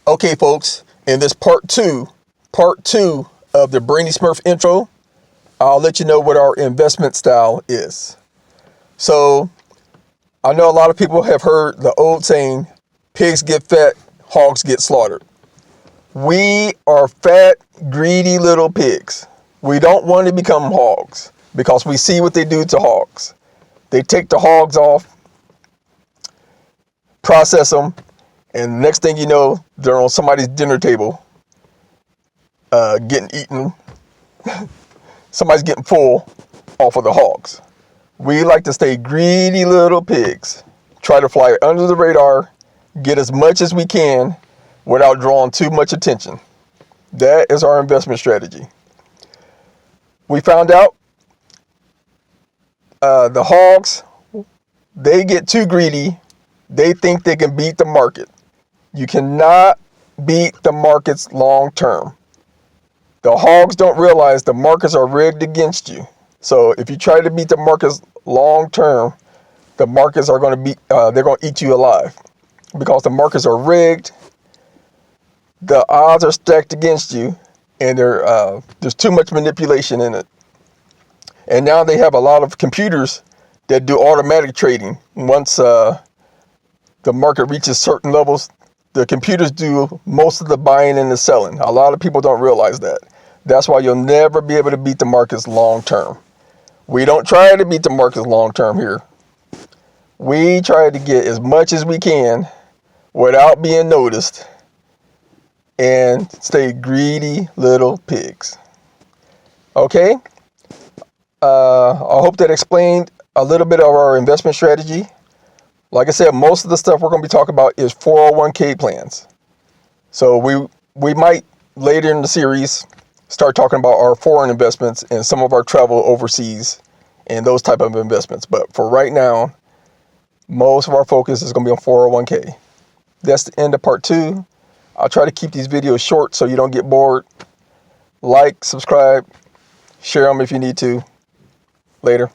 Okay, folks, in this part two of the Brainy Smurf intro, I'll let you know what our investment style is. So, I know a lot of people have heard the old saying, pigs get fat, hogs get slaughtered. We are fat, greedy little pigs. We don't want to become hogs because we see what they do to hogs. They take the hogs off, process them, and next thing you know, they're on somebody's dinner table, getting eaten. Somebody's getting full off of the hogs. We like to stay greedy little pigs. Try to fly under the radar, get as much as we can without drawing too much attention. That is our investment strategy. We found out the hogs, they get too greedy. They think they can beat the market. You cannot beat the markets long term. The hogs don't realize the markets are rigged against you. So if you try to beat the markets long term, the markets are going to be, they're going to eat you alive because the markets are rigged. The odds are stacked against you, and there's too much manipulation in it. And now they have a lot of computers that do automatic trading. Once the market reaches certain levels, the computers do most of the buying and the selling. A lot of people don't realize that. That's why you'll never be able to beat the markets long term. We don't try to beat the markets long term here. We try to get as much as we can without being noticed and stay greedy little pigs. Okay? I hope that explained a little bit of our investment strategy. Like I said, most of the stuff we're going to be talking about is 401k plans. So we might later in the series start talking about our foreign investments and some of our travel overseas and those type of investments. But for right now, most of our focus is going to be on 401k. That's the end of part 2. I'll try to keep these videos short so you don't get bored. Like, subscribe, share them if you need to. Later.